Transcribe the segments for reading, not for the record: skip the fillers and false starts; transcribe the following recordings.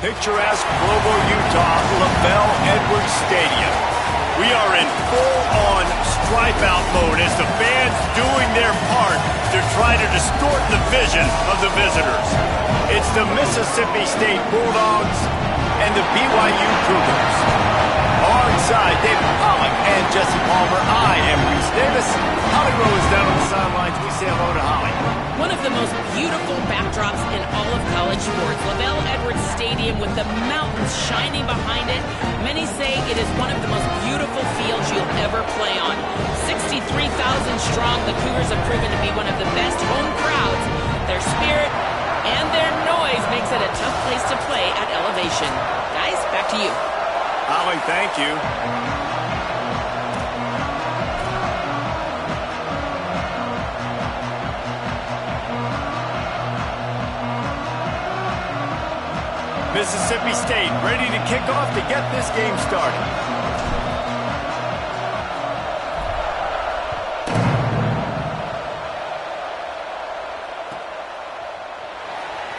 Picturesque Provo, Utah, LaBelle Edwards Stadium. We are in full-on stripe-out mode as the fans doing their part to try to distort the vision of the visitors. It's the Mississippi State Bulldogs and the BYU Cougars. Alongside David Pollock and Jesse Palmer, I am Reese Davis. Holly Rowe is down on the sidelines. We say hello to Holly. One of the most beautiful backdrops in all of college sports, LaBelle Edwards Stadium with the mountains shining behind it. Many say it is one of the most beautiful fields you'll ever play on. 63,000 strong, the Cougars have proven to be one of the best home crowds. Their spirit and their noise makes it a tough place to play at elevation. Guys, back to you. Holly, thank you. Mississippi State ready to kick off to get this game started.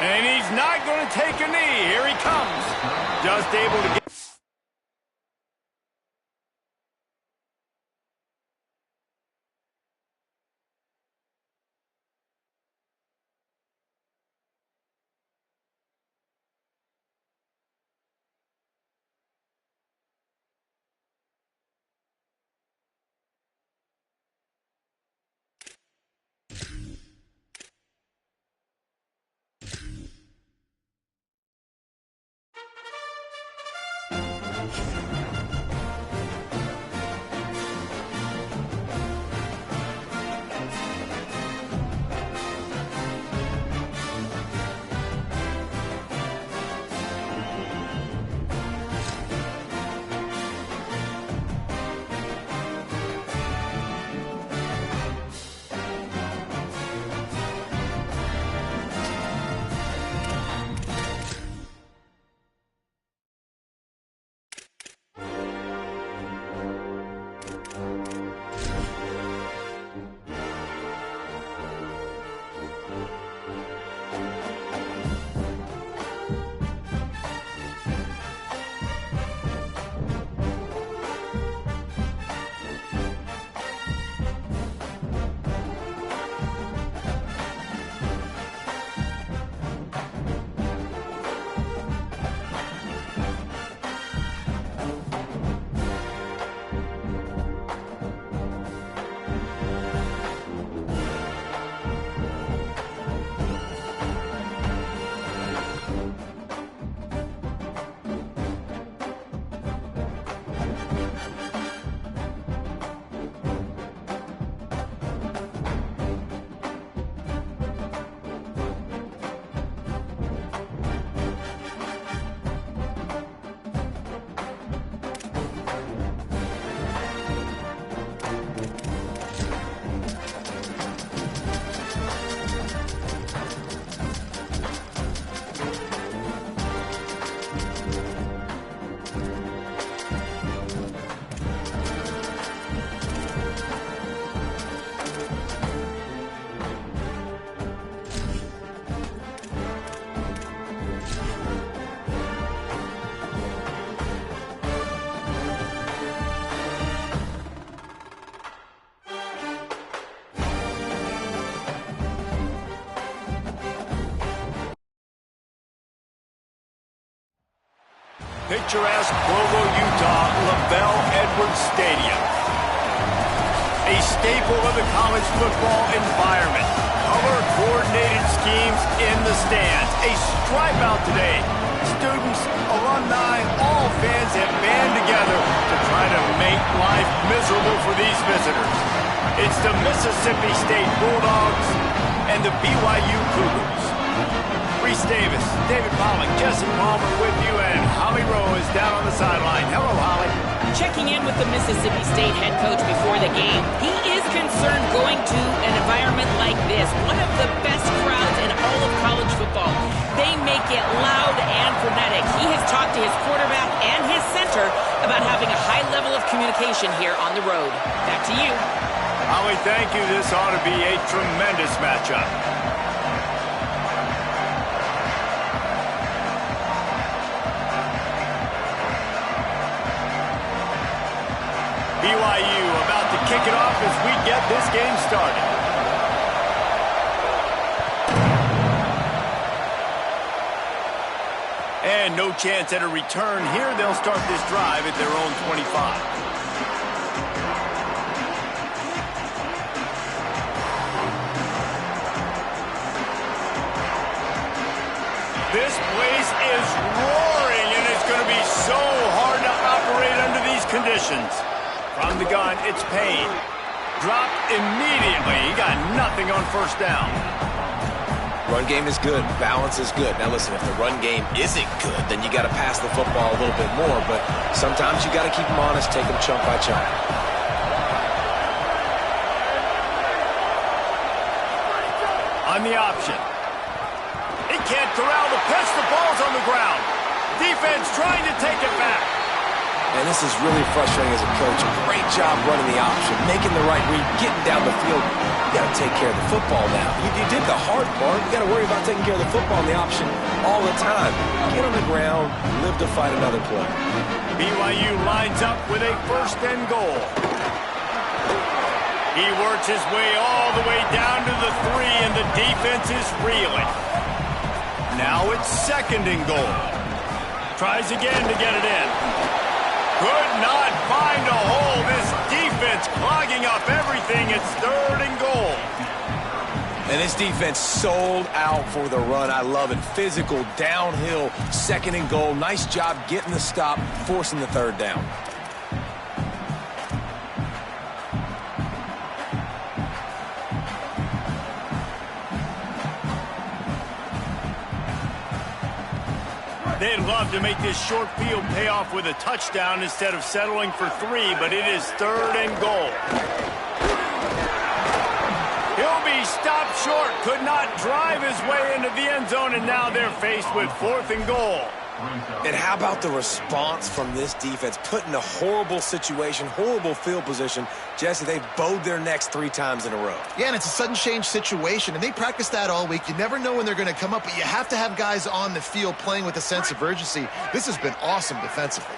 And he's not going to take a knee. Here he comes. Just able to get... Picturesque Provo, Utah, LaBelle Edwards Stadium. A staple of the college football environment. Color-coordinated schemes in the stands. A stripe out today. Students, alumni, all fans have band together to try to make life miserable for these visitors. It's the Mississippi State Bulldogs and the BYU Cougars. Reese Davis, David Pollock, Jesse Palmer with you, and Holly Rowe is down on the sideline. Hello, Holly. Checking in with the Mississippi State head coach before the game. He is concerned going to an environment like this, one of the best crowds in all of college football. They make it loud and frenetic. He has talked to his quarterback and his center about having a high level of communication here on the road. Back to you. Holly, thank you. This ought to be a tremendous matchup. BYU about to kick it off as we get this game started. And no chance at a return here. They'll start this drive at their own 25. This place is roaring, and it's going to be so hard to operate under these conditions. From the gun, it's Payne. Dropped immediately. He got nothing on first down. Run game is good. Balance is good. Now listen, if the run game isn't good, then you got to pass the football a little bit more. But sometimes you got to keep them honest, take them chunk by chunk. On the option. He can't corral the pitch. The ball's on the ground. Defense trying to take it back. And this is really frustrating as a coach. A great job running the option, making the right read, getting down the field. You got to take care of the football now. You did the hard part. You got to worry about taking care of the football and the option all the time. Get on the ground, live to fight another play. BYU lines up with a first and goal. He works his way all the way down to the 3, and the defense is reeling. Now it's second and goal. Tries again to get it in. Could not find a hole. This defense clogging up everything. It's third and goal. And this defense sold out for the run. I love it. Physical, downhill, second and goal. Nice job getting the stop, forcing the third down. They'd love to make this short field pay off with a touchdown instead of settling for 3, but it is third and goal. He'll be stopped short, could not drive his way into the end zone, and now they're faced with fourth and goal. And how about the response from this defense? Put in a horrible situation, horrible field position. Jesse, they've bowed their necks 3 times in a row. Yeah, and it's a sudden change situation, and they practice that all week. You never know when they're going to come up, but you have to have guys on the field playing with a sense of urgency. This has been awesome defensively.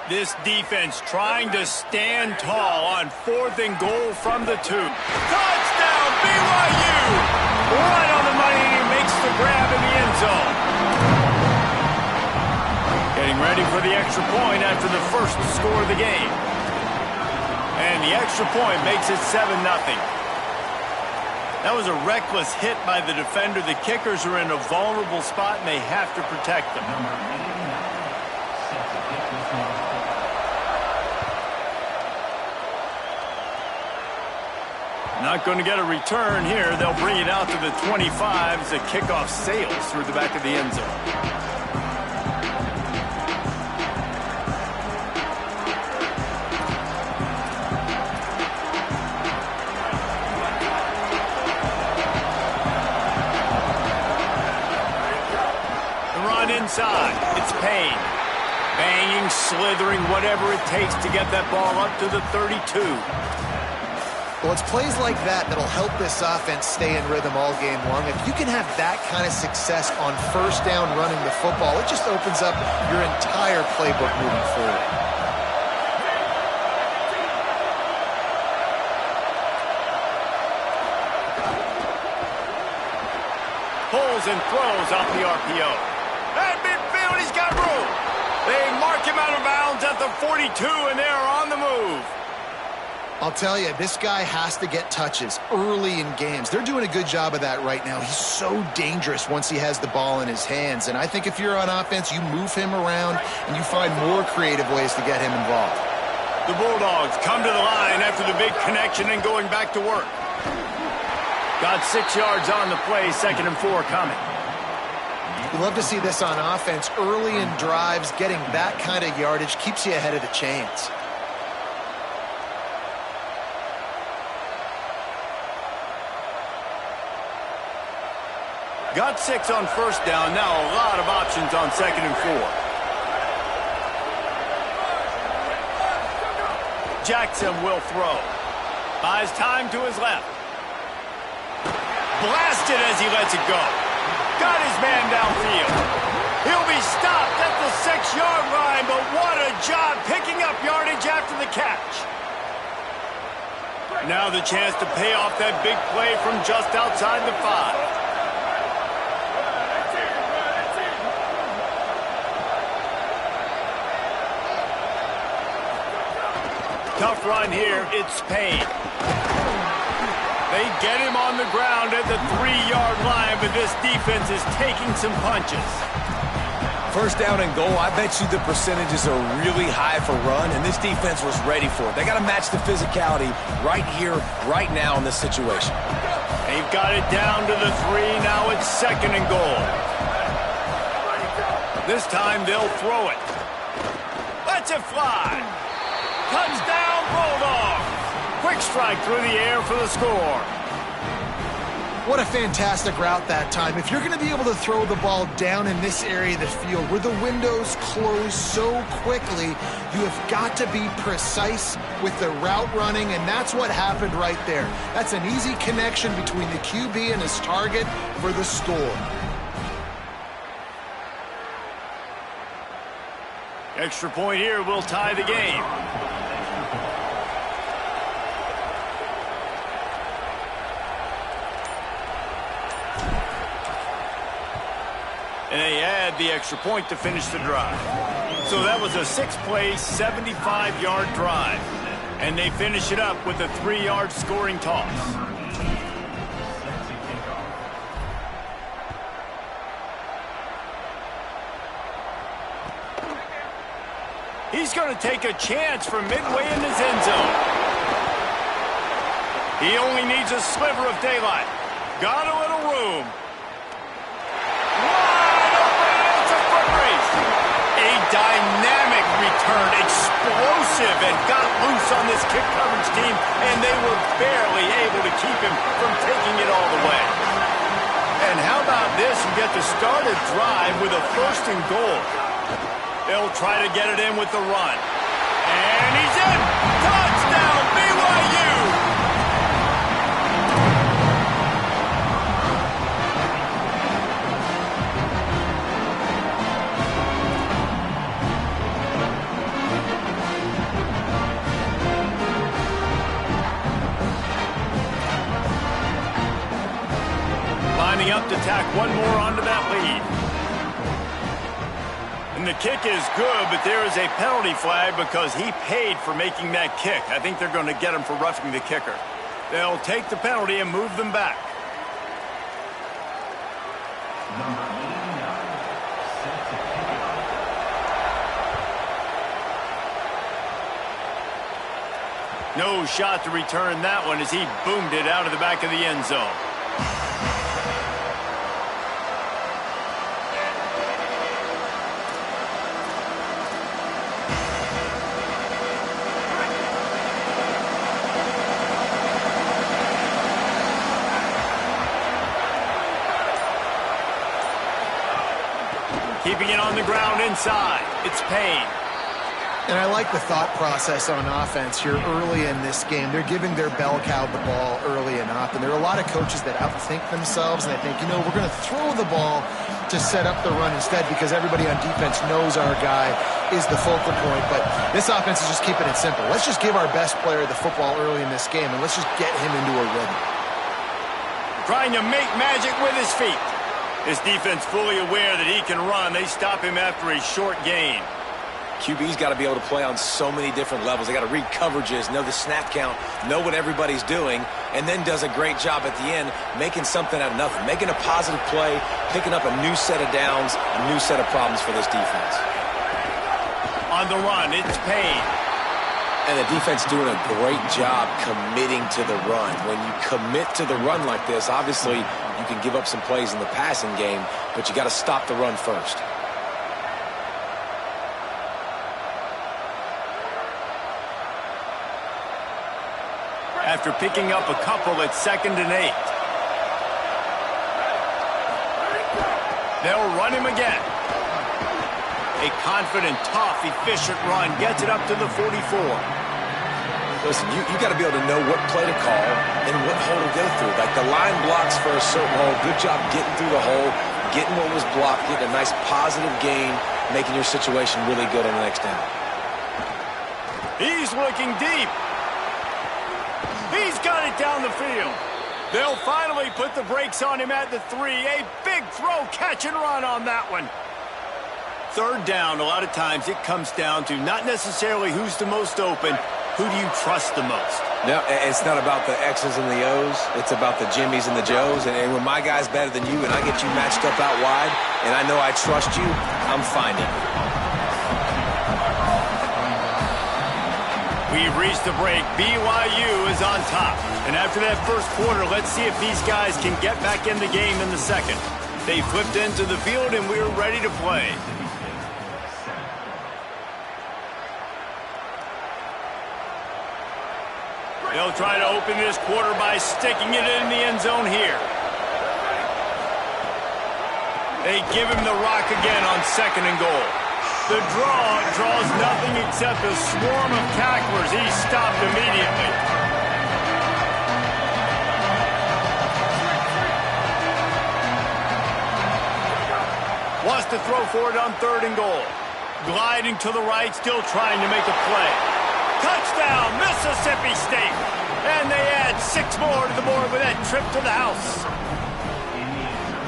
This defense trying to stand tall on fourth and goal from the 2. Touchdown, BYU! Right on the money, and he makes the grab in the end zone. Getting ready for the extra point after the first score of the game. And the extra point makes it 7-0. That was a reckless hit by the defender. The kickers are in a vulnerable spot, and they have to protect them. Not going to get a return here. They'll bring it out to the 25 as the kickoff sails through the back of the end zone. Inside, it's Payne. Banging, slithering, whatever it takes to get that ball up to the 32. Well, it's plays like that that'll help this offense stay in rhythm all game long. If you can have that kind of success on first down running the football, it just opens up your entire playbook moving forward. Pulls and throws off the RPO. At midfield, he's got room. They mark him out of bounds at the 42, and they are on the move. I'll tell you, this guy has to get touches early in games. They're doing a good job of that right now. He's so dangerous once he has the ball in his hands. And I think if you're on offense, you move him around, and you find more creative ways to get him involved. The Bulldogs come to the line after the big connection and going back to work. Got 6 yards on the play, 2nd and 4 coming. You love to see this on offense. Early in drives, getting that kind of yardage keeps you ahead of the chains. Got 6 on first down. Now a lot of options on 2nd and 4. Jackson will throw. Buys time to his left. Blasted as he lets it go. Got his man downfield. He'll be stopped at the 6-yard line, but what a job picking up yardage after the catch. Now the chance to pay off that big play from just outside the 5. Tough run here, it's Payne. They get him on the ground at the 3-yard line, but this defense is taking some punches. First down and goal, I bet you the percentages are really high for run, and this defense was ready for it. They got to match the physicality right here, right now in this situation. They've got it down to the 3, now it's 2nd and goal. This time they'll throw it. Let's it fly. Touchdown, Bulldogs! Quick strike through the air for the score. What a fantastic route that time. If you're going to be able to throw the ball down in this area of the field where the windows close so quickly, you have got to be precise with the route running, and that's what happened right there. That's an easy connection between the QB and his target for the score. Extra point here will tie the game. And they add the extra point to finish the drive. So that was a 6-play, 75-yard drive. And they finish it up with a 3-yard scoring toss. He's going to take a chance from midway in his end zone. He only needs a sliver of daylight. Got a little room. Wide open, it's a foot race. A dynamic return, explosive, and got loose on this kick coverage team, and they were barely able to keep him from taking it all the way. And how about this? You get to start a drive with a 1st and goal. They'll try to get it in with the run. And he's in! Touchdown, BYU! Lining up to tack one more onto that lead. And the kick is good, but there is a penalty flag because he paid for making that kick. I think they're going to get him for roughing the kicker. They'll take the penalty and move them back. No shot to return that one as he boomed it out of the back of the end zone. Keeping it on the ground inside. It's Payne. And I like the thought process on offense here early in this game. They're giving their bell cow the ball early enough. And there are a lot of coaches that outthink themselves, and they think, you know, we're going to throw the ball to set up the run instead because everybody on defense knows our guy is the focal point. But this offense is just keeping it simple. Let's just give our best player the football early in this game, and let's just get him into a rhythm. Trying to make magic with his feet. This defense fully aware that he can run. They stop him after a short gain. QB's got to be able to play on so many different levels. They got to read coverages, know the snap count, know what everybody's doing, and then does a great job at the end making something out of nothing, making a positive play, picking up a new set of downs, a new set of problems for this defense. On the run, it's Payne. And the defense doing a great job committing to the run. When you commit to the run like this, obviously you can give up some plays in the passing game, but you got to stop the run first. After picking up a couple, it's 2nd and 8. They'll run him again. A confident, tough, efficient run gets it up to the 44. Listen, you got to be able to know what play to call and what hole to go through. Like the line blocks for a certain hole. Good job getting through the hole, getting what was blocked, getting a nice positive gain, making your situation really good on the next down. He's looking deep. He's got it down the field. They'll finally put the brakes on him at the 3. A big throw, catch and run on that one. Third down, a lot of times it comes down to not necessarily who's the most open, who do you trust the most? No, it's not about the X's and the O's. It's about the Jimmies and the Joes. And when my guy's better than you and I get you matched up out wide and I know I trust you, I'm finding you. We've reached the break. BYU is on top. And after that first quarter, let's see if these guys can get back in the game in the second. They flipped into the field and we're ready to play. They'll try to open this quarter by sticking it in the end zone here. They give him the rock again on 2nd and goal. The draw draws nothing except a swarm of tacklers. He's stopped immediately. Wants to throw for it on 3rd and goal. Gliding to the right, still trying to make a play. Touchdown, Mississippi State. And they add 6 more to the board with that trip to the house.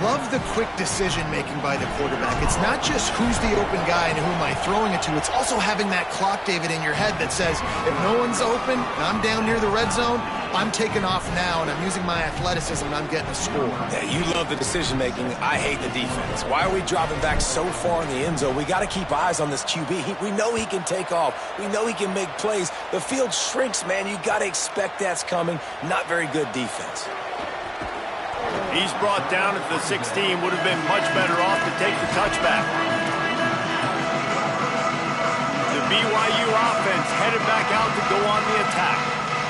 Love the quick decision-making by the quarterback. It's not just who's the open guy and who am I throwing it to. It's also having that clock, David, in your head that says, if no one's open and I'm down near the red zone, I'm taking off now, and I'm using my athleticism, and I'm getting a score. Yeah, you love the decision-making. I hate the defense. Why are we dropping back so far in the end zone? We got to keep eyes on this QB. We know he can take off. We know he can make plays. The field shrinks, man. You got to expect that's coming. Not very good defense. He's brought down at the 16. Would have been much better off to take the touchback. The BYU offense headed back out to go on the attack.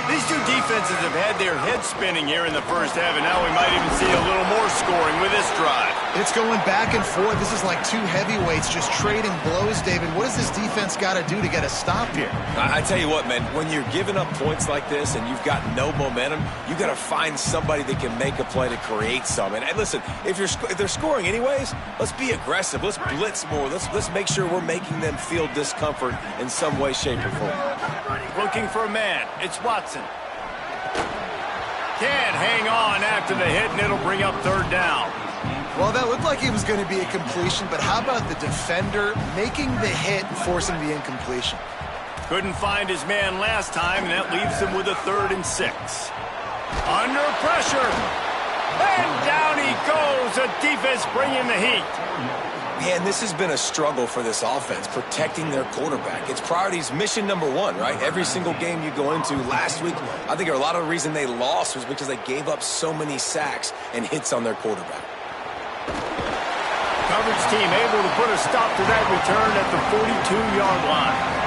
These two defenses have had their heads spinning here in the first half, and now we might even see a little more scoring with this drive. It's going back and forth. This is like two heavyweights just trading blows, David. What does this defense got to do to get a stop here? I tell you what, man, when you're giving up points like this and you've got no momentum, you got to find somebody that can make a play to create some. And listen, if they're scoring anyways, let's be aggressive. Let's blitz more. Let's make sure we're making them feel discomfort in some way, shape, or form. Looking for a man. It's Watson. Can't hang on after the hit, and it'll bring up 3rd down. Well, that looked like it was going to be a completion, but how about the defender making the hit and forcing the incompletion? Couldn't find his man last time, and that leaves him with a 3rd and 6. Under pressure. And down he goes. The defense bringing the heat. Man, this has been a struggle for this offense, protecting their quarterback. It's priorities mission number 1, right? Every single game you go into. Last week, I think a lot of the reason they lost was because they gave up so many sacks and hits on their quarterback. Coverage team able to put a stop to that return at the 42-yard line.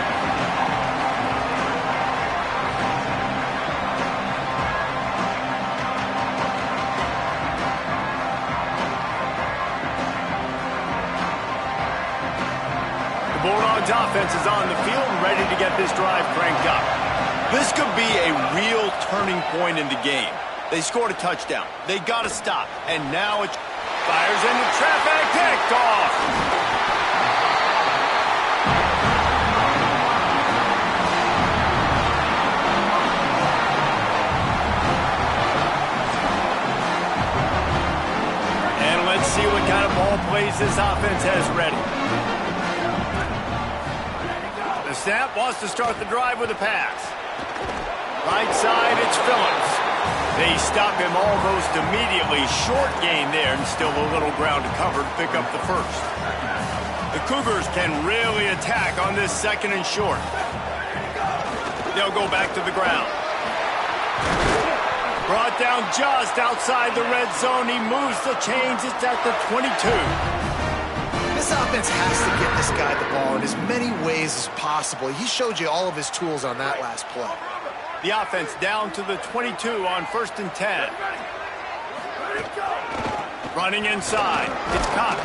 Bulldogs offense is on the field and ready to get this drive cranked up. This could be a real turning point in the game. They scored a touchdown. They got to stop. And now it fires into traffic. Picked off. And let's see what kind of ball plays this offense has ready. Snap wants to start the drive with a pass. Right side, it's Phillips. They stop him almost immediately. Short gain there, and still a little ground to cover to pick up the first. The Cougars can really attack on this 2nd and short. They'll go back to the ground. Brought down just outside the red zone. He moves the chains. It's at the 22. This offense has to get this guy the ball in as many ways as possible. He showed you all of his tools on that last play. The offense down to the 22 on 1st and 10. Running inside. It's Cox.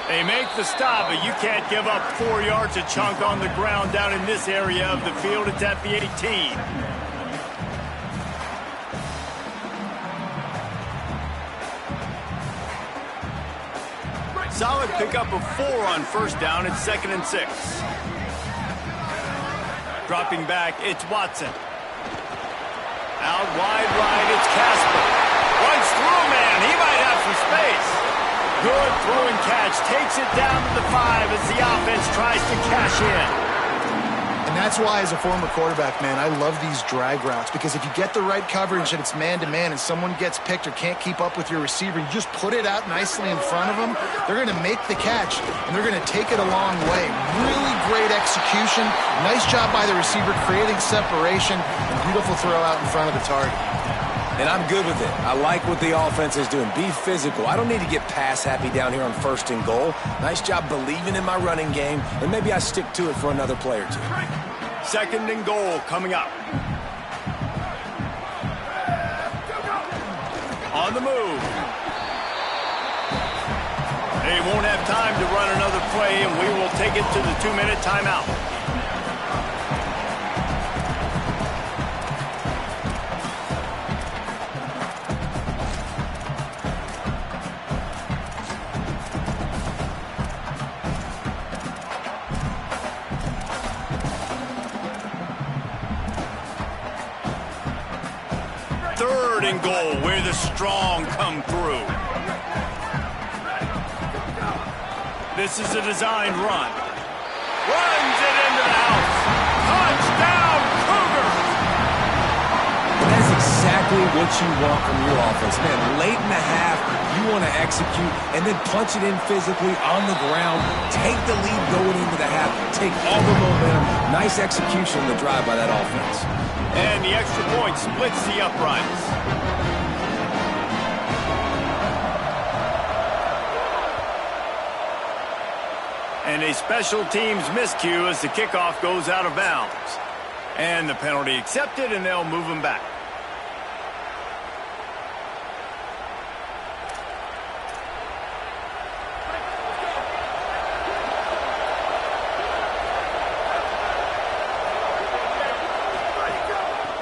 They make the stop, but you can't give up 4 yards a chunk on the ground down in this area of the field. It's at the 18. Solid pickup of 4 on 1st down. It's 2nd and 6. Dropping back, it's Watson. Out wide right, it's Casper. Runs through, man. He might have some space. Good throw and catch. Takes it down to the 5 as the offense tries to cash in. And that's why, as a former quarterback, man, I love these drag routes, because if you get the right coverage and it's man-to-man and someone gets picked or can't keep up with your receiver, you just put it out nicely in front of them, they're going to make the catch, and they're going to take it a long way. Really great execution. Nice job by the receiver creating separation, and beautiful throw out in front of the target. And I'm good with it. I like what the offense is doing. Be physical. I don't need to get pass happy down here on 1st and goal. Nice job believing in my running game, and maybe I stick to it for another play or two. 2nd and goal coming up. On the move. They won't have time to run another play, and we will take it to the 2-minute timeout. Goal where the strong come through. This is a designed run. Runs it into the house. Touchdown, Cougars! That's exactly what you want from your offense, man. Late in the half, you want to execute and then punch it in physically on the ground. Take the lead going into the half. Take all the momentum. Nice execution on the drive by that offense. And the extra point splits the uprights. And a special teams miscue as the kickoff goes out of bounds. And the penalty accepted, and they'll move him back.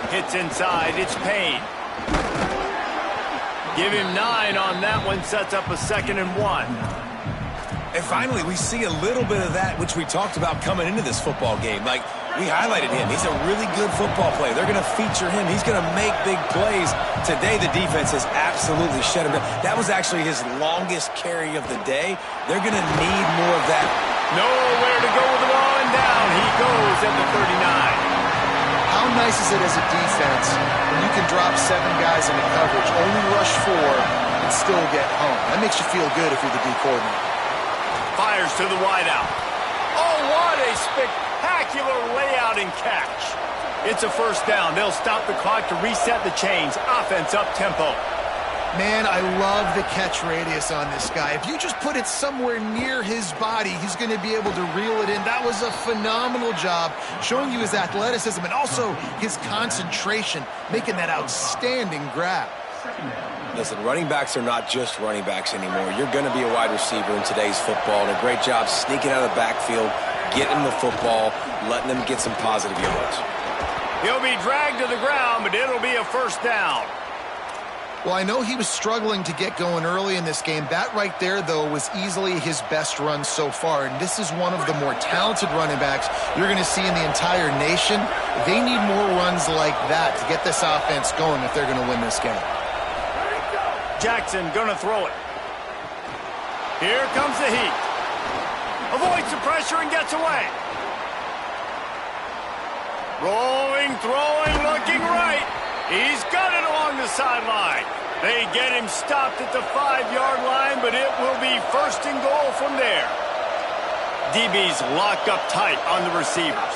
Hits inside, it's Payne. Give him 9 on that one, sets up a 2nd and 1. And finally, we see a little bit of that, which we talked about coming into this football game. Like, we highlighted him. He's a really good football player. They're going to feature him. He's going to make big plays. Today, the defense has absolutely shut him down. That was actually his longest carry of the day. They're going to need more of that. Nowhere to go with the ball, and down he goes at the 39. How nice is it as a defense when you can drop 7 guys into coverage, only rush 4, and still get home? That makes you feel good if you're the D coordinator. Fires to the wideout. Oh, what a spectacular layout and catch. It's a 1st down. They'll stop the clock to reset the chains. Offense up tempo. Man, I love the catch radius on this guy. If you just put it somewhere near his body, he's going to be able to reel it in. That was a phenomenal job, showing you his athleticism and also his concentration, making that outstanding grab. Listen, running backs are not just running backs anymore. You're going to be a wide receiver in today's football, and a great job sneaking out of the backfield, getting the football, letting them get some positive yards. He'll be dragged to the ground, but it'll be a 1st down. Well, I know he was struggling to get going early in this game. That right there, though, was easily his best run so far. And this is one of the more talented running backs you're going to see in the entire nation. They need more runs like that to get this offense going if they're going to win this game. Jackson gonna throw it. Here comes the heat. Avoids the pressure and gets away. Rolling, throwing, looking right. He's got it along the sideline. They get him stopped at the 5-yard line, but it will be 1st and goal from there. DB's locked up tight on the receivers.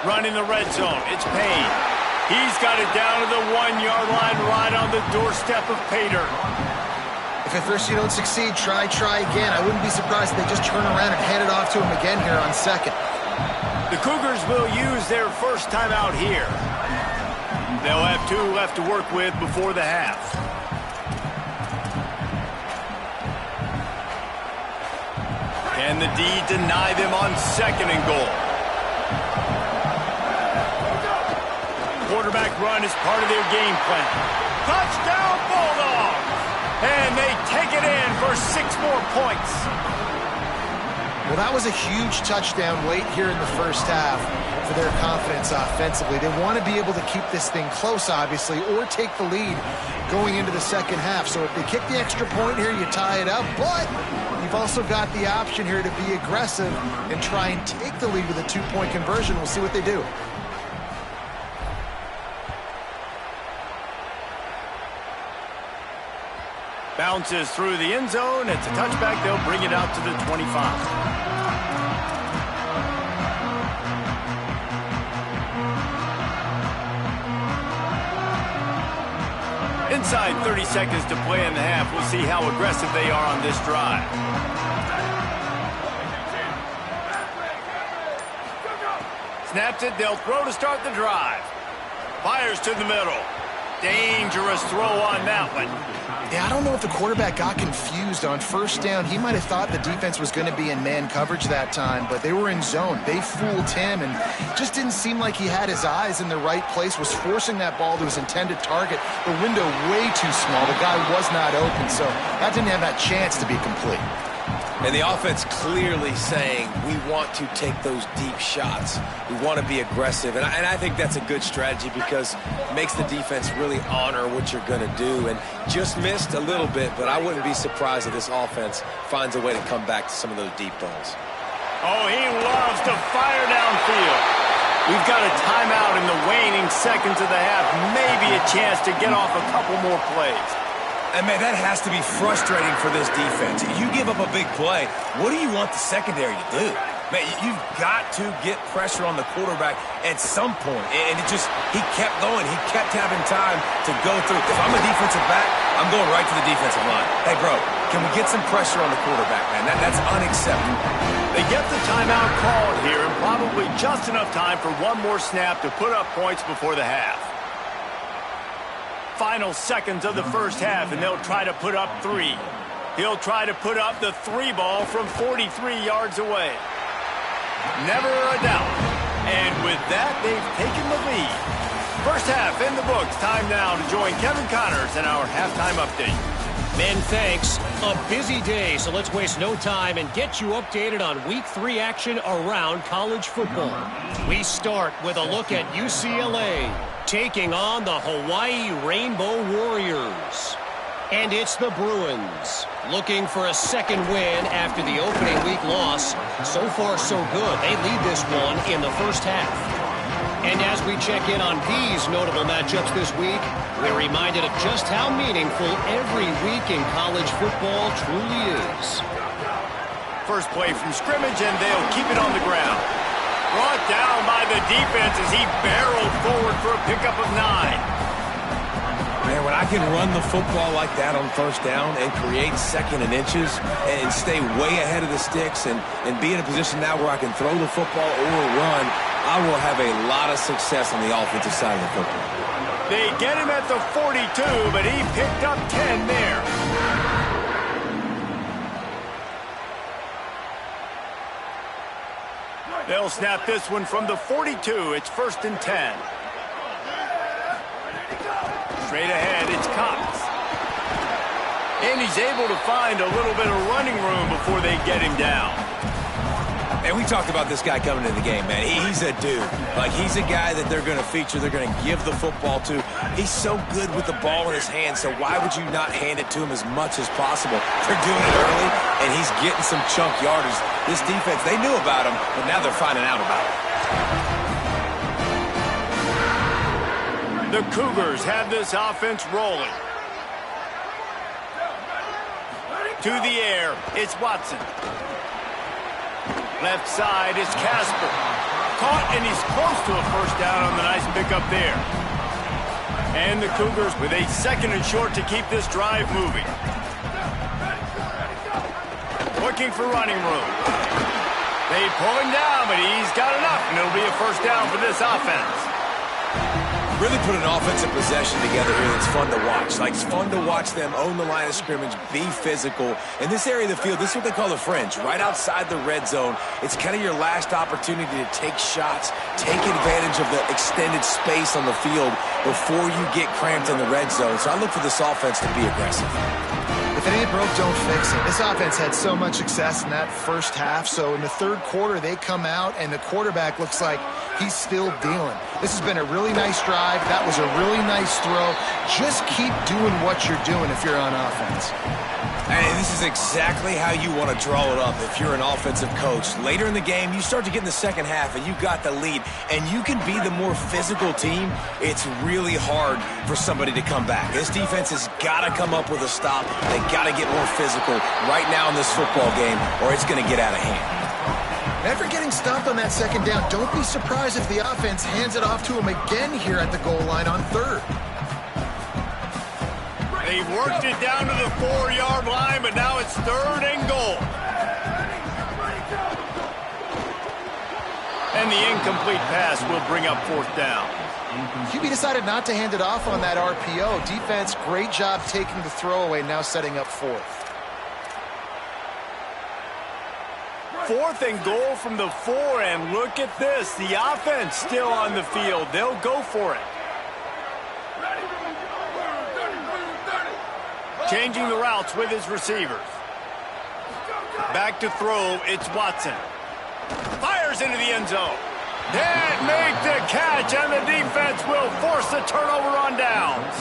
Running the red zone, it's Payne. He's got it down to the 1-yard line right on the doorstep of Pater. If at first you don't succeed, try again. I wouldn't be surprised if they just turn around and hand it off to him again here on 2nd. The Cougars will use their 1st timeout here. They'll have 2 left to work with before the half. Can the D deny them on 2nd and goal? Quarterback run is part of their game plan. Touchdown, Bulldogs! And they take it in for 6 more points. Well, that was a huge touchdown late here in the first half for their confidence offensively. They want to be able to keep this thing close, obviously, or take the lead going into the second half. So if they kick the extra point here, you tie it up. But you've also got the option here to be aggressive and try and take the lead with a two-point conversion. We'll see what they do. Bounces through the end zone. It's a touchback. They'll bring it out to the 25. Inside 30 seconds to play in the half. We'll see how aggressive they are on this drive. Snaps it. They'll throw to start the drive. Fires to the middle. Dangerous throw on that one. Yeah, I don't know if the quarterback got confused on first down. He might have thought the defense was going to be in man coverage that time, but they were in zone. They fooled him and just didn't seem like he had his eyes in the right place, was forcing that ball to his intended target. The window way too small. The guy was not open, so that didn't have that chance to be complete. And the offense clearly saying, we want to take those deep shots. We want to be aggressive. And I think that's a good strategy because it makes the defense really honor what you're going to do. And just missed a little bit, but I wouldn't be surprised if this offense finds a way to come back to some of those deep balls. Oh, he loves to fire downfield. We've got a timeout in the waning seconds of the half. Maybe a chance to get off a couple more plays. And, man, that has to be frustrating for this defense. You give up a big play, what do you want the secondary to do? Man, you've got to get pressure on the quarterback at some point. And he kept going. He kept having time to go through. If I'm a defensive back, I'm going right to the defensive line. Hey, bro, can we get some pressure on the quarterback, man? That's unacceptable. They get the timeout called here, and probably just enough time for one more snap to put up points before the half. Final seconds of the first half, and they'll try to put up 3. He'll try to put up the 3 ball from 43 yards away. Never a doubt. And with that, they've taken the lead. First half in the books. Time now to join Kevin Connors in our halftime update. Men, thanks. A busy day, so let's waste no time and get you updated on Week 3 action around college football. We start with a look at UCLA taking on the Hawaii Rainbow Warriors. And it's the Bruins looking for a second win after the opening week loss. So far, so good. They lead this one in the first half. And as we check in on these notable matchups this week, we're reminded of just how meaningful every week in college football truly is. First play from scrimmage, and they'll keep it on the ground. Brought down by the defense as he barreled forward for a pickup of 9. Man, when I can run the football like that on first down and create second and inches and stay way ahead of the sticks and be in a position now where I can throw the football or run, I will have a lot of success on the offensive side of the football. They get him at the 42, but he picked up 10 there. They'll snap this one from the 42. It's 1st and 10. Straight ahead, it's Cox. And he's able to find a little bit of running room before they get him down. And we talked about this guy coming into the game, man. He's a dude. Like, he's a guy that they're going to feature, they're going to give the football to. He's so good with the ball in his hands, so why would you not hand it to him as much as possible? They're doing it early, and he's getting some chunk yardage. This defense, they knew about him, but now they're finding out about him. The Cougars have this offense rolling. To the air, it's Watson. Left side is Casper. Caught, and he's close to a first down on the nice pickup there. And the Cougars with a 2nd and short to keep this drive moving. Looking for running room. They pull him down, but he's got enough, and it'll be a first down for this offense. Really put an offensive possession together here that's fun to watch. Like, it's fun to watch them own the line of scrimmage, be physical. In this area of the field, this is what they call the fringe, right outside the red zone. It's kind of your last opportunity to take shots, take advantage of the extended space on the field before you get cramped in the red zone. So I look for this offense to be aggressive. The If it ain't broke, don't fix it. This offense had so much success in that first half, so in the third quarter, they come out, and the quarterback looks like he's still dealing. This has been a really nice drive. That was a really nice throw. Just keep doing what you're doing if you're on offense. And this is exactly how you want to draw it up if you're an offensive coach. Later in the game, you start to get in the second half, and you got the lead, and you can be the more physical team. It's really hard for somebody to come back. This defense has got to come up with a stop. They got to get more physical right now in this football game, or it's going to get out of hand. After getting stopped on that second down, don't be surprised if the offense hands it off to him again here at the goal line on third. They've worked it down to the 4-yard line, but now it's third and goal. And the incomplete pass will bring up fourth down. QB decided not to hand it off on that RPO. Defense, great job taking the throwaway, now setting up fourth. Fourth and goal from the 4, and look at this. The offense still on the field. They'll go for it. Changing the routes with his receivers. Back to throw, it's Watson. Fires into the end zone. Can't make the catch, and the defense will force the turnover on downs.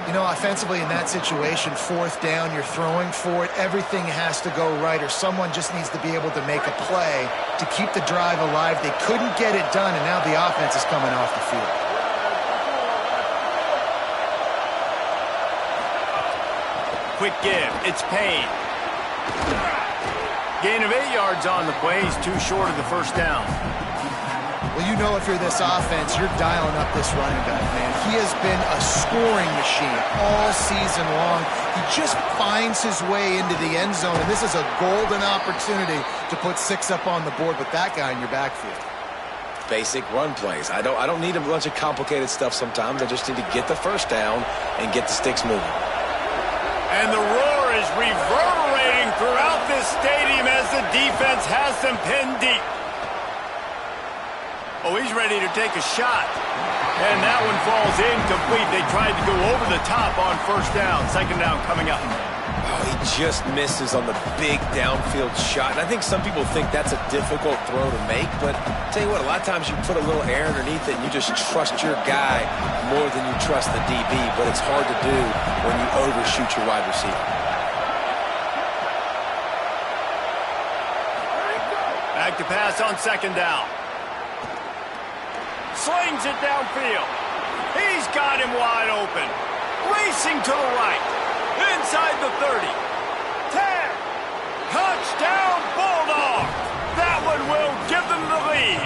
You know, offensively in that situation, fourth down, you're throwing for it. Everything has to go right, or someone just needs to be able to make a play to keep the drive alive. They couldn't get it done, and now the offense is coming off the field. Quick give, it's Payne. Gain of 8 yards on the play. He's too short of the first down. Well, you know if you're this offense, you're dialing up this running back, man. He has been a scoring machine all season long. He just finds his way into the end zone, and this is a golden opportunity to put 6 up on the board with that guy in your backfield. Basic run plays. I don't need a bunch of complicated stuff sometimes. I just need to get the first down and get the sticks moving. And the roar is reverberating throughout this stadium as the defense has them pinned deep. Oh, he's ready to take a shot. And that one falls incomplete. They tried to go over the top on first down. Second down coming up. Oh, he just misses on the big downfield shot. And I think some people think that's a difficult throw to make, but I'll tell you what, a lot of times you put a little air underneath it and you just trust your guy more than you trust the DB, but it's hard to do when you overshoot your wide receiver. Back to pass on second down. Slings it downfield. He's got him wide open. Racing to the right. Inside the 30. 10. Touchdown, Bulldogs. That one will give them the lead.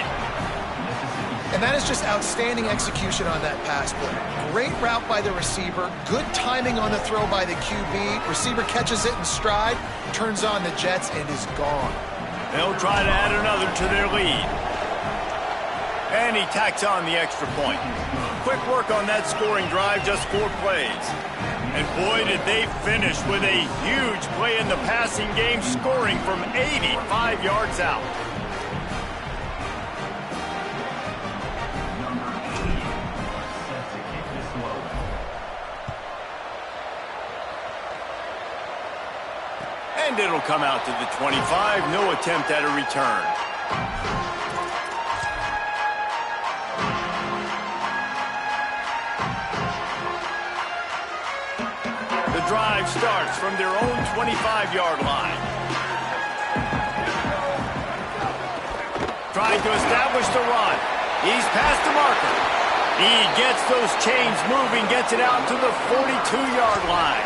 And that is just outstanding execution on that pass play. Great route by the receiver. Good timing on the throw by the QB. Receiver catches it in stride, turns on the jets, and is gone. They'll try to add another to their lead. And he tacks on the extra point. Quick work on that scoring drive, just 4 plays. And boy, did they finish with a huge play in the passing game, scoring from 85 yards out. And it'll come out to the 25. No attempt at a return. The drive starts from their own 25-yard line. Trying to establish the run. He's past the marker. He gets those chains moving, gets it out to the 42-yard line.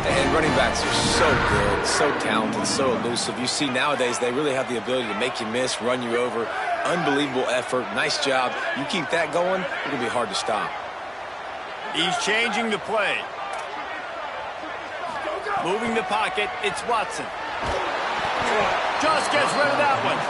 And running backs are so good, so talented, so elusive. You see nowadays they really have the ability to make you miss, run you over. Unbelievable effort. Nice job. You keep that going, it's going to be hard to stop. He's changing the play. Moving the pocket, it's Watson. Just gets rid of that one.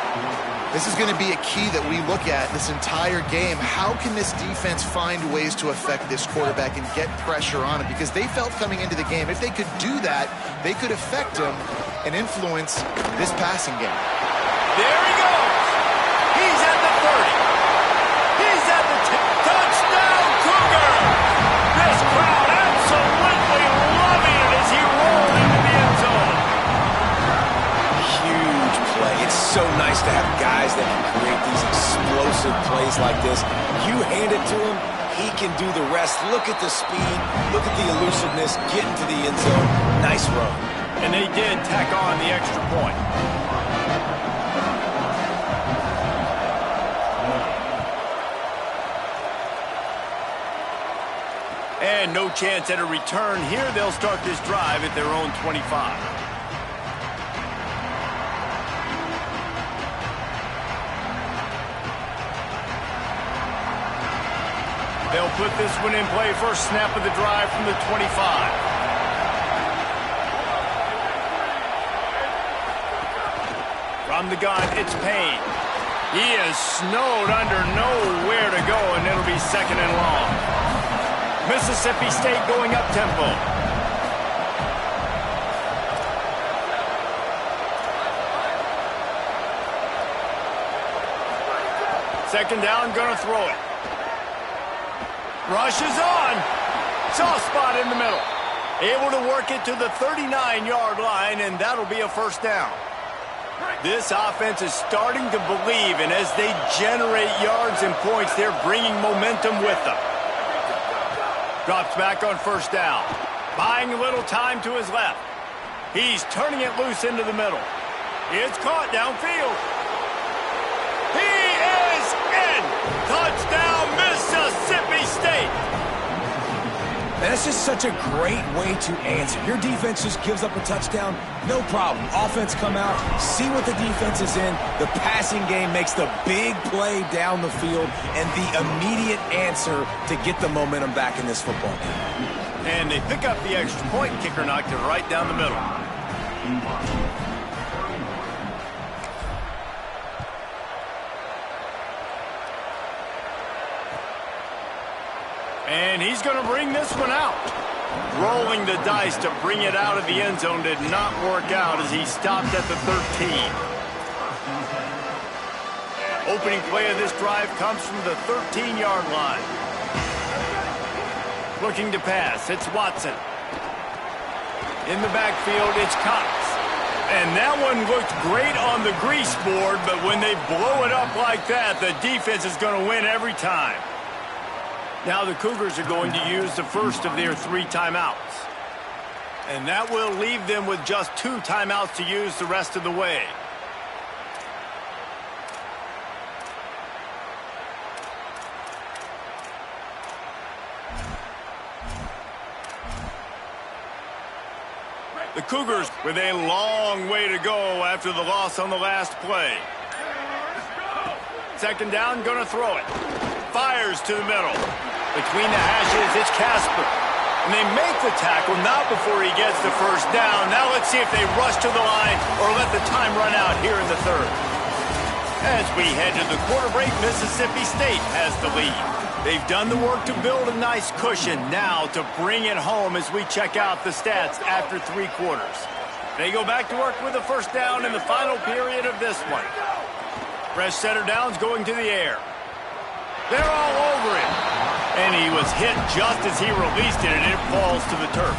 This is going to be a key that we look at this entire game. How can this defense find ways to affect this quarterback and get pressure on him? Because they felt coming into the game, if they could do that, they could affect him and influence this passing game. There he goes. He's at the 30. He's at the 10. Touchdown, Cougar. This crowd absolutely loving it as he rolls space like this. You hand it to him, he can do the rest. Look at the speed. Look at the elusiveness. Get into the end zone. Nice run. And they did tack on the extra point. And no chance at a return here. They'll start this drive at their own 25. They'll put this one in play. First snap of the drive from the 25. From the gun, it's Payne. He is snowed under, nowhere to go, and it'll be second and long. Mississippi State going up tempo. Second down, gonna throw it. Rush is on. Soft spot in the middle. Able to work it to the 39-yard line, and that'll be a first down. This offense is starting to believe, and as they generate yards and points, they're bringing momentum with them. Drops back on first down. Buying a little time to his left. He's turning it loose into the middle. It's caught downfield. He is in! Touchdown, Mississippi State! And it's just such a great way to answer. Your defense just gives up a touchdown, no problem. Offense come out, see what the defense is in. The passing game makes the big play down the field and the immediate answer to get the momentum back in this football game. And they pick up the extra point. Kicker knocked it right down the middle. And he's going to bring this one out. Rolling the dice to bring it out of the end zone did not work out as he stopped at the 13. Opening play of this drive comes from the 13-yard line. Looking to pass, it's Watson. In the backfield, it's Cox. And that one looked great on the grease board, but when they blow it up like that, the defense is going to win every time. Now the Cougars are going to use the first of their 3 timeouts. And that will leave them with just 2 timeouts to use the rest of the way. The Cougars with a long way to go after the loss on the last play. Second down, gonna throw it. Fires to the middle. Between the hashes, it's Casper. And they make the tackle, not before he gets the first down. Now let's see if they rush to the line or let the time run out here in the third. As we head to the quarter break, Mississippi State has the lead. They've done the work to build a nice cushion. Now to bring it home as we check out the stats after 3 quarters. They go back to work with a first down in the final period of this one. Fresh center downs going to the air. They're all over it. And he was hit just as he released it, and it falls to the turf.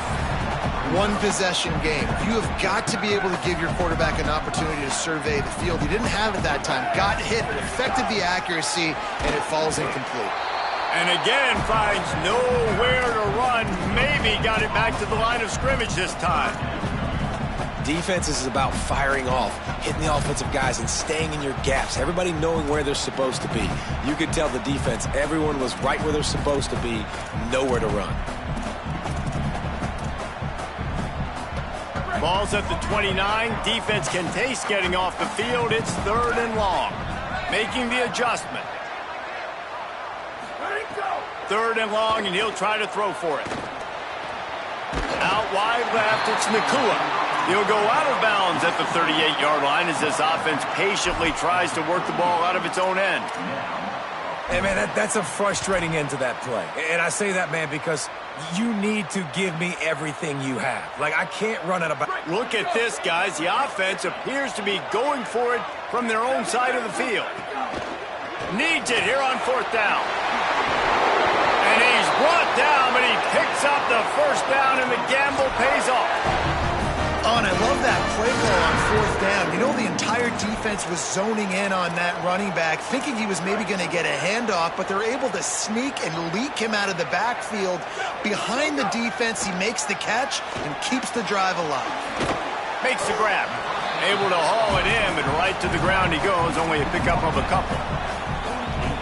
1 possession game. You have got to be able to give your quarterback an opportunity to survey the field. He didn't have it that time. Got hit, it affected the accuracy, and it falls incomplete. And again, finds nowhere to run. Maybe got it back to the line of scrimmage this time. Defense is about firing off, hitting the offensive guys and staying in your gaps. Everybody knowing where they're supposed to be. You could tell the defense, everyone was right where they're supposed to be, nowhere to run. Ball's at the 29. Defense can taste getting off the field. It's 3rd and long. Making the adjustment. 3rd and long, and he'll try to throw for it. Out wide left, it's Nakua. He'll go out of bounds at the 38-yard line as this offense patiently tries to work the ball out of its own end. Hey, man, that's a frustrating end to that play. And I say that, man, because you need to give me everything you have. Like, I can't run out of bounds. Look at this, guys. The offense appears to be going for it from their own side of the field. Needs it here on 4th down. And he's brought down, but he picks up the first down, and the gamble pays off. Oh, and I love that play call on 4th down. You know, the entire defense defense was zoning in on that running back, thinking he was maybe going to get a handoff, but they're able to sneak and leak him out of the backfield. Behind the defense, he makes the catch and keeps the drive alive. Makes the grab. Able to haul it in, but right to the ground he goes, only a pickup of a couple.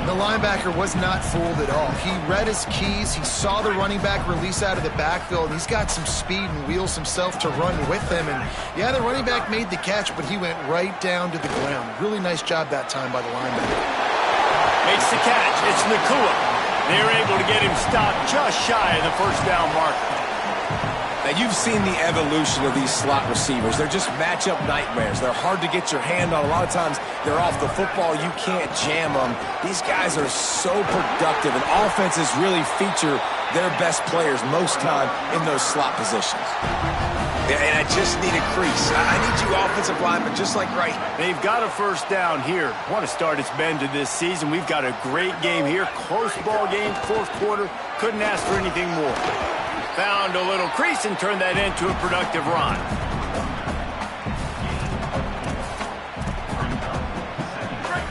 The linebacker was not fooled at all. He read his keys. He saw the running back release out of the backfield. He's got some speed and wheels himself to run with them. And, yeah, the running back made the catch, but he went right down to the ground. Really nice job that time by the linebacker. Makes the catch. It's Nakua. They're able to get him stopped just shy of the first down marker. Now, you've seen the evolution of these slot receivers. They're just matchup nightmares. They're hard to get your hand on. A lot of times, they're off the football. You can't jam them. These guys are so productive, and offenses really feature their best players most time in those slot positions. And I just need a crease. I need you offensive linemen just like right. They've got a first down here. What a start it's been to this season. We've got a great game here. Close ball game, fourth quarter. Couldn't ask for anything more. Found a little crease and turned that into a productive run.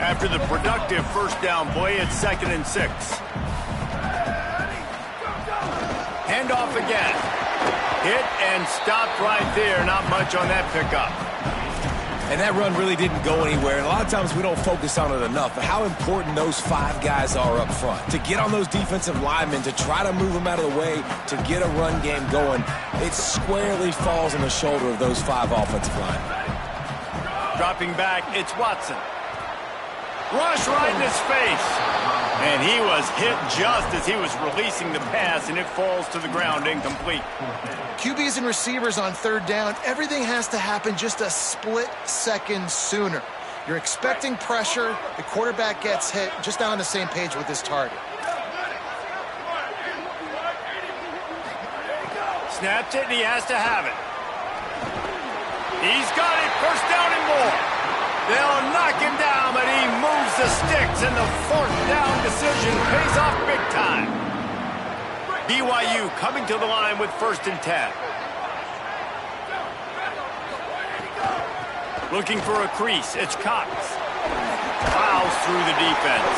After the productive first down play, it's 2nd and 6. Handoff again. Hit and stopped right there. Not much on that pickup. And that run really didn't go anywhere. And a lot of times we don't focus on it enough, but how important those 5 guys are up front. To get on those defensive linemen, to try to move them out of the way, to get a run game going, it squarely falls on the shoulder of those 5 offensive linemen. Dropping back, it's Watson. Rush right in his face. And he was hit just as he was releasing the pass, and it falls to the ground incomplete. QBs and receivers on 3rd down, everything has to happen just a split second sooner. You're expecting pressure, the quarterback gets hit, just not on the same page with his target. Snapped it, and he has to have it. He's got it, first down and more. They'll knock him down, but he moves the sticks, and the 4th down decision pays off big time. BYU coming to the line with 1st and 10. Looking for a crease, it's Cox. Fouls through the defense.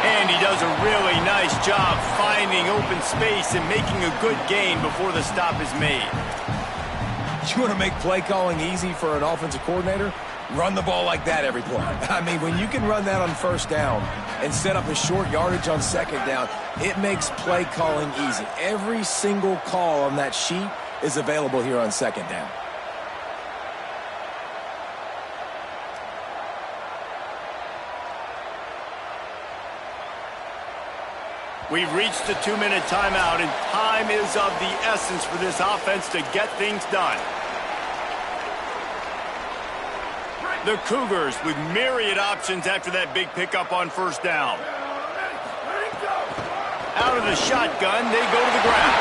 And he does a really nice job finding open space and making a good gain before the stop is made. You want to make play calling easy for an offensive coordinator? Run the ball like that every play. I mean, when you can run that on 1st down and set up a short yardage on 2nd down, it makes play calling easy. Every single call on that sheet is available here on 2nd down. We've reached the 2-minute timeout, and time is of the essence for this offense to get things done. The Cougars with myriad options after that big pickup on 1st down. Out of the shotgun, they go to the ground.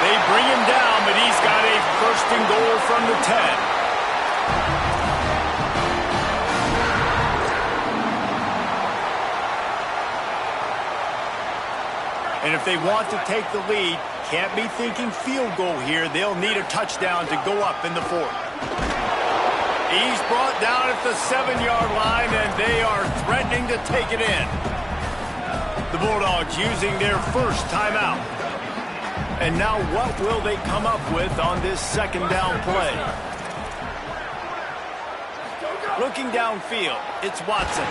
They bring him down, but he's got a 1st and goal from the 10. And if they want to take the lead, can't be thinking field goal here. They'll need a touchdown to go up in the 4th. He's brought down at the 7-yard line, and they are threatening to take it in. The Bulldogs using their first timeout. And now what will they come up with on this 2nd down play? Looking downfield, it's Watson.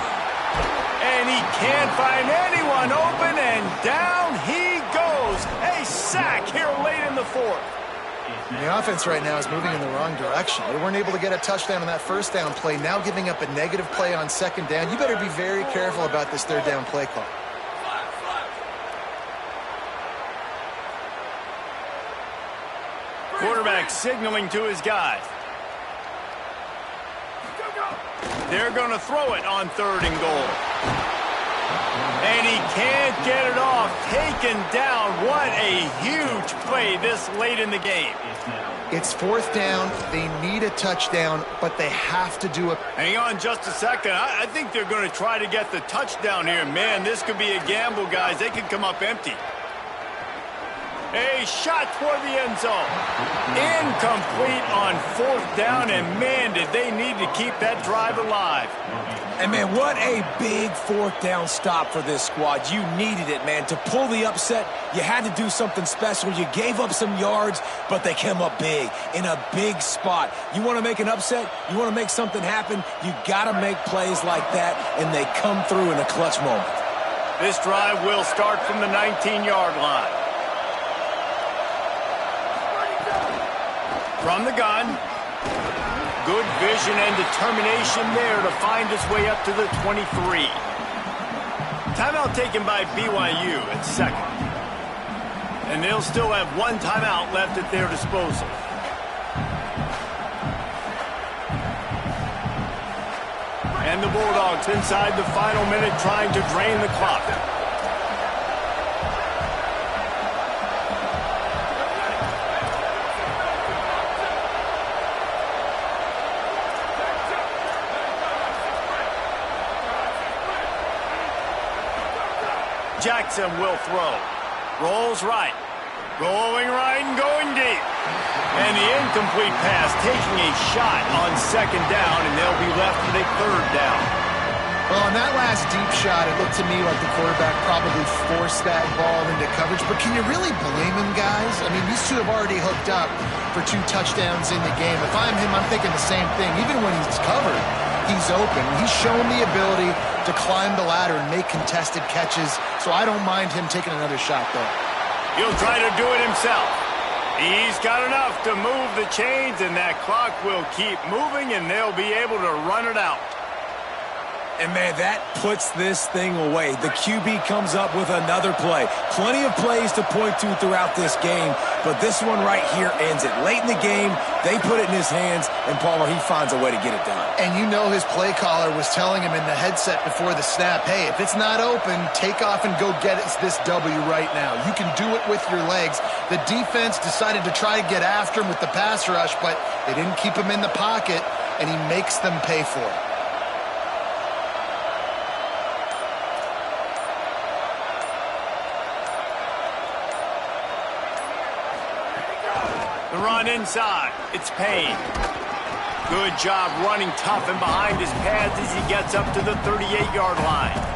And he can't find anyone open, and down he goes. A sack here late in the 4th. The offense right now is moving in the wrong direction. They weren't able to get a touchdown on that 1st down play, now giving up a negative play on 2nd down. You better be very careful about this 3rd down play call. Quarterback signaling to his guys. They're going to throw it on 3rd and goal. And he can't get it off. Taken down. What a huge play this late in the game. It's 4th down. They need a touchdown, but they have to do it. Hang on just a second. I think they're going to try to get the touchdown here. Man, this could be a gamble, guys. They could come up empty. A shot toward the end zone. Incomplete on 4th down, and man, did they need to keep that drive alive. And man, what a big 4th down stop for this squad. You needed it, man. To pull the upset, you had to do something special. You gave up some yards, but they came up big, in a big spot. You want to make an upset, you want to make something happen, you got to make plays like that, and they come through in a clutch moment. This drive will start from the 19-yard line. From the gun. Good vision and determination there to find his way up to the 23. Timeout taken by BYU at 2nd. And they'll still have 1 timeout left at their disposal. And the Bulldogs inside the final minute trying to drain the clock. Jackson will throw. Rolls right. Going right and going deep. And the incomplete pass taking a shot on 2nd down, and they'll be left with a 3rd down. Well, on that last deep shot, it looked to me like the quarterback probably forced that ball into coverage. But can you really blame him, guys? I mean, these two have already hooked up for 2 touchdowns in the game. If I'm him, I'm thinking the same thing. Even when he's covered, he's open. He's shown the ability to climb the ladder and make contested catches, so I don't mind him taking another shot there. He'll try to do it himself. He's got enough to move the chains, and that clock will keep moving, and they'll be able to run it out. And, man, that puts this thing away. The QB comes up with another play. Plenty of plays to point to throughout this game, but this one right here ends it. Late in the game, they put it in his hands, and Palmer, he finds a way to get it done. And you know his play caller was telling him in the headset before the snap, hey, if it's not open, take off and go get this W right now. You can do it with your legs. The defense decided to try to get after him with the pass rush, but they didn't keep him in the pocket, and he makes them pay for it. The run inside. It's Payne. Good job running tough and behind his pads as he gets up to the 38-yard line.